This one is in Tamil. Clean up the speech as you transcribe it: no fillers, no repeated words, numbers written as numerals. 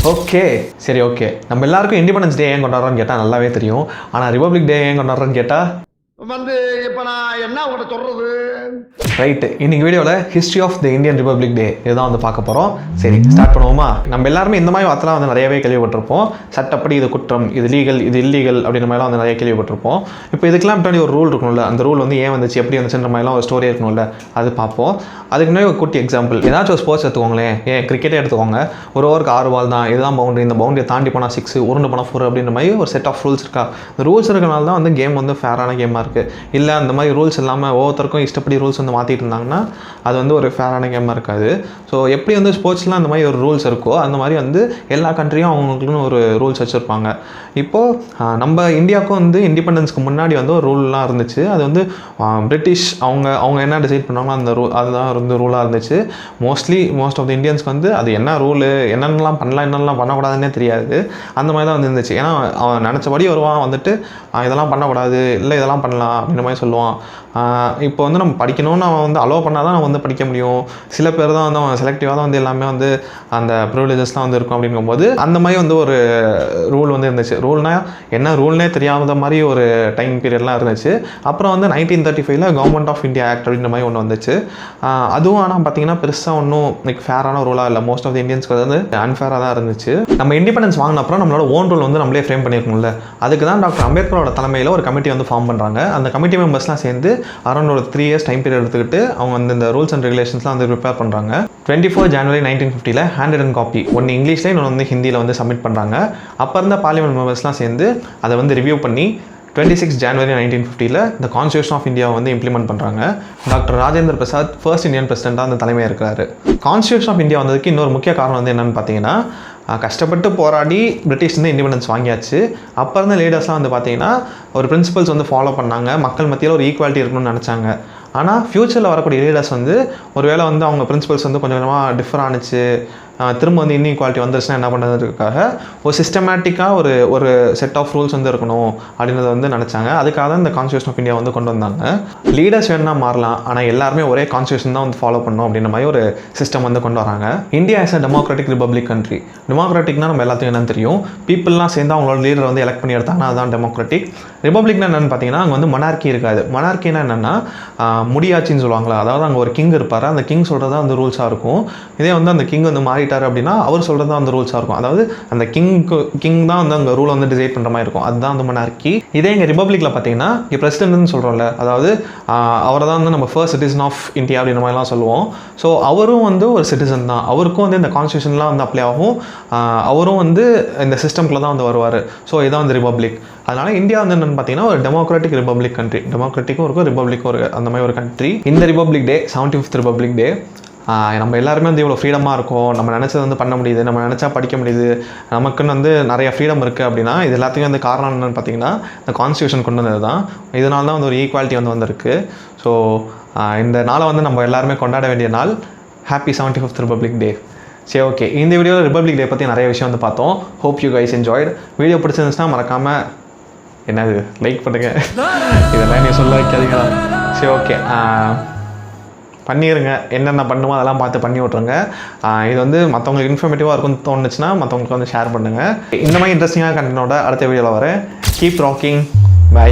ஓகே சரி ஓகே நம்ம எல்லாருக்கும் இண்டிபெண்டன்ஸ் டே ஏன் கொண்டாடுறோன்னு கேட்டால் நல்லாவே தெரியும். ஆனால் ரிபப்ளிக் டே ஏன் கொண்டாடுறோன்னு கேட்டால் இப்போ நான் என்ன உங்கள்கிட்ட சொல்கிறது? ரைட்டு. இன்னைக்கு வீடியோவில் history of the Indian Republic Day இதுதான் வந்து பார்க்க போகிறோம். சரி ஸ்டார்ட் பண்ணுவோமா? நம்ம எல்லாருமே இந்த மாதிரி வார்த்தைலாம் வந்து நிறையவே கேள்விப்பட்டிருப்போம். சட்டப்படி இது குற்றம், இது லீகல், இது இல்லீகல் அப்படின்ற மாதிரிலாம் வந்து நிறைய கேள்விப்பட்டிருப்போம். இப்போ இதுக்கெல்லாம் முன்னாடி ஒரு ரூல் இருக்கணும்ல, அந்த ரூல் வந்து ஏன் வந்துச்சு, எப்படி வந்துச்சுன்ற மாதிரிலாம் ஒரு ஸ்டோரி இருக்கணும்ல, அது பார்ப்போம். அதுக்கு முன்னாடி ஒரு குட்டி எக்ஸாம்பிள், ஏதாச்சும் ஒரு ஸ்போர்ட்ஸ் எடுத்துக்கோங்களேன். கிரிக்கெட்டே எடுத்துக்கோங்க. ஒரு ஓவருக்கு 6 பால் தான், இதுதான் பவுண்டரி, இந்த பவுண்டரியை தாண்டி போனால் 6, உருண்டு போனால் 4 அப்படின்ற மாதிரி ஒரு செட் ஆஃப் ரூல்ஸ் இருக்கா? இந்த ரூல்ஸ் இருக்கனால தான் வந்து கேம் வந்து ஃபேரான கேமாக இருக்குது. இல்லை அந்த மாதிரி ரூல்ஸ் இல்லாமல் ஒவ்வொருத்தருக்கும் இஷ்டப்படி ரூல்ஸ் வந்து மாற்றிட்டு இருந்தாங்கன்னா அது வந்து ஒரு ஃபேரான கேமாக இருக்காது. ஸோ எப்படி வந்து ஸ்போர்ட்ஸ்லாம் அந்த மாதிரி ஒரு ரூல்ஸ் இருக்கோ அந்த மாதிரி வந்து எல்லா கண்ட்ரியும் அவங்களுக்குன்னு ஒரு ரூல்ஸ் வச்சுருப்பாங்க. இப்போது நம்ம இந்தியாவுக்கும் வந்து இண்டிபெண்டன்ஸ்க்கு முன்னாடி வந்து ஒரு ரூல்லாம் இருந்துச்சு. அது வந்து பிரிட்டிஷ் அவங்க என்ன டிசைட் பண்ணாங்களோ அந்த அதுதான் வந்து ரூலாக இருந்துச்சு. மோஸ்ட் ஆஃப் த இந்தியன்ஸ்க்கு வந்து அது என்ன ரூலு, என்னென்னலாம் பண்ணலாம் என்னென்னலாம் பண்ணக்கூடாதுன்னே தெரியாது. அந்த மாதிரி தான் வந்து இருந்துச்சு. ஏன்னா அவன் நினச்சபடி வருவான், வந்துட்டு இதெல்லாம் பண்ணக்கூடாது, இல்லை இதெல்லாம் பண்ணலாம் அப்படின்ற மாதிரி சொல்லுவான். இப்போ வந்து நம்ம படிக்கணும்னு அவன் வந்து அலோவ் பண்ணால் தான் நம்ம வந்து படிக்க முடியும். சில பேர் தான் வந்து அவன் செலக்டிவாக தான் வந்து எல்லாமே வந்து அந்த ப்ரிவிலேஜஸ்லாம் வந்து இருக்கும். அப்படிங்கும்போது அந்த மாதிரி வந்து ஒரு ரூல் வந்து இருந்துச்சு. ரூல்னால் என்ன ரூல்னே தெரியாத மாதிரி ஒரு டைம் பீரியட்லாம் இருந்துச்சு. அப்புறம் வந்து 1935 கவர்மெண்ட் ஆஃப் இந்தியா ஆக்ட் அப்படின்ற மாதிரி ஒன்று வந்துச்சு. அதுவும் ஆனால் பார்த்தீங்கன்னா பெருசாக ஒன்றும் லைக் ஃபேரான ரூலாக இல்லை. மோஸ்ட் ஆஃப் த இந்தியன்ஸ்க்கு வந்து அன்ஃபேராக தான் இருந்துச்சு. நம்ம இண்டிபெண்டன்ஸ் வாங்கின அப்புறம் நம்மளோட ஓன் ரூல் வந்து நம்மளே ஃப்ரேம் பண்ணியிருக்கோம்ல. அதுக்கு தான் டாக்டர் அம்பேத்கரோட தலைமையில் ஒரு கமிட்டி வந்து ஃபார்ம் பண்ணுறாங்க. அந்த கமிட்டி மெம்பர்ஸ்லாம் சேர்ந்து அரௌண்ட் ஒரு 3 இயர்ஸ் டைம் பீரியட் எடுத்துக்கிட்டு அவங்க வந்து இந்த ரூல்ஸ் அண்ட் ரெகுலேஷன்ஸ்லாம் வந்து ப்ரிப்பேர் பண்ணுறாங்க. 24 ஜனவரி 1950 ஹேண்ட் ரிட்டன் காப்பி ஒன்று இங்கிலீஷில் இன்னொன்று வந்து ஹிந்தியில் வந்து சப்மிட் பண்ணுறாங்க. அப்போ இருந்த பார்லிமெண்ட் மெம்பர்ஸ்லாம் சேர்ந்து அதை வந்து ரிவ்யூ பண்ணி 26 ஜனவரி 1950 இந்த கான்ஸ்டியூஷன் ஆஃப் இந்தியாவை வந்து இம்ப்ளிமெண்ட் பண்ணுறாங்க. Doctor Rajendra Prasad first Indian பிரசிடெண்ட்டாக அந்த தலைமையாக இருக்கிறாரு. கான்ஸ்டியூஷன் ஆஃப் இந்தியா வந்ததுக்கு இன்னொரு முக்கிய காரணம் வந்து என்னென்னு பார்த்தீங்கன்னா, கஷ்டப்பட்டு போராடி பிரிட்டிஷ் வந்து இண்டிபெண்டன்ஸ் வாங்கியாச்சு. அப்போ இருந்த லீடர்ஸ்லாம் வந்து பார்த்தீங்கன்னா ஒரு பிரின்சிபல்ஸ் வந்து ஃபாலோ பண்ணாங்க. மக்கள் மத்தியில் ஒரு ஈக்குவாலிட்டி இருக்கணும்னு நினச்சாங்க. ஆனால் ஃப்யூச்சரில் வரக்கூடிய லீடர்ஸ் வந்து ஒருவேளை வந்து அவங்க பிரின்சிபல்ஸ் வந்து கொஞ்சம் கொஞ்சமாக டிஃபர் ஆனிச்சு, திரும்ப வந்து இன்இக்வாலிட்டி வந்துருச்சுன்னா என்ன பண்ணுறதுக்காக ஒரு சிஸ்டமேட்டிக்காக ஒரு செட் ஆஃப் ரூல்ஸ் வந்து இருக்கணும் அப்படின்றத வந்து நினச்சாங்க. அதுக்காக தான் இந்த கான்ஸ்டியூஷன் ஆஃப் இந்தியா வந்து கொண்டு வந்தாங்க. லீடர்ஸ் வேணுன்னா மாறலாம், ஆனால் எல்லாருமே ஒரே கான்ஸ்டியூஷன் தான் வந்து ஃபாலோ பண்ணணும் அப்படின்ற மாதிரி ஒரு சிஸ்டம் வந்து கொண்டு வராங்க. India is a democratic republic country. டெமோக்ராட்டிக்னா நம்ம எல்லாத்துக்கும் என்னன்னு தெரியும். பீப்புளெலாம் சேர்ந்து அவங்களோட லீடர் வந்து எலெக்ட் பண்ணி எடுத்தாங்கன்னா அதுதான் டெமோக்ராட்டிக். ரிபப்ளிக்னா என்னென்னு பார்த்தீங்கன்னா அங்கே வந்து மொனார்கி இருக்காது. மொனார்கினா என்னென்னா முடியாட்சின்னு சொல்லுவாங்களா, அதாவது அங்கே ஒரு கிங் இருப்பார். அந்த கிங் சொல்கிறது தான் அந்த ரூல்ஸாக இருக்கும். இதே வந்து அந்த கிங் வந்து மாறிட்டார் அப்படின்னா அவர் சொல்கிறது தான் அந்த ரூல்ஸாக இருக்கும். அதாவது அந்த கிங் தான் வந்து அங்கே ரூலை வந்து டிசைட் பண்ணுற மாதிரி இருக்கும். அதுதான் வந்து மொனார்கி. இதே எங்கள் ரிபப்ளிக்கில் பார்த்தீங்கன்னா இங்கே பிரசிடென்ட்னு சொல்கிறோம்ல, அதாவது அவரை தான் வந்து நம்ம ஃபர்ஸ்ட் சிட்டிசன் ஆஃப் இந்தியா அப்படின்ற மாதிரிலாம் சொல்லுவோம். ஸோ அவரும் வந்து ஒரு சிட்டிசன் தான். அவருக்கும் வந்து இந்த கான்ஸ்டியூஷன்லாம் வந்து அப்ளை ஆகும். அவரும் வந்து இந்த சிஸ்டம்குள்ளே தான் வந்து வருவார். ஸோ இதான் வந்து ரிபப்ளிக். அதனால் இந்தியா வந்து என்னென்னு பார்த்தீங்கன்னா ஒரு டெமோக்ராட்டிக் ரிபப்ளிக் கண்ட்ரி. டெமோக்ராட்டிக்கும் இருக்கும், ரிபப்ளிக்கும் இருக்குது, அந்த மாதிரி ஒரு கண்ட்ரி. இந்த ரிபப்ளிக் டே 75th ரிபப்ளிக் டே. நம்ம எல்லாருமே வந்து இவ்வளோ ஃப்ரீடமாக இருக்கும், நம்ம நினச்சது வந்து பண்ண முடியுது, நம்ம நினச்சா படிக்க முடியுது, நமக்குன்னு வந்து நிறைய ஃப்ரீடம் இருக்குது அப்படின்னா இது எல்லாத்துக்கும் வந்து காரணம் என்னென்னு பார்த்தீங்கன்னா இந்த கான்ஸ்டியூஷன் கொண்டு வந்தது தான். இதனால தான் வந்து ஒரு ஈக்குவாலிட்டி வந்து வந்திருக்கு. ஸோ இந்த நாளை வந்து நம்ம எல்லாருமே கொண்டாட வேண்டிய நாள். ஹாப்பி 75th ரிபப்ளிக் டே. சரி ஓகே, இந்த வீடியோவில் ரிபப்ளிக் டே பற்றி நிறைய விஷயம் வந்து பார்த்தோம். Hope you guys enjoyed. Video பிடிச்சிருந்துச்சுன்னா மறக்காமல் என்னது லைக் பண்ணுங்கள். இதெல்லாம் நீ சொல்ல வைக்காதீங்களா? சரி ஓகே, பண்ணிடுங்க. என்னென்ன பண்ணுமோ அதெல்லாம் பார்த்து பண்ணி விட்ருங்க. இது வந்து மற்றவங்களுக்கு இன்ஃபர்மேட்டிவாக இருக்கும்னு தோணுச்சுன்னா மற்றவங்களுக்கு வந்து ஷேர் பண்ணுங்கள். இந்த மாதிரி இன்ட்ரெஸ்டிங்காக கண்டென்ட்டோட அடுத்த வீடியோவில் வரேன். Keep rocking. பை.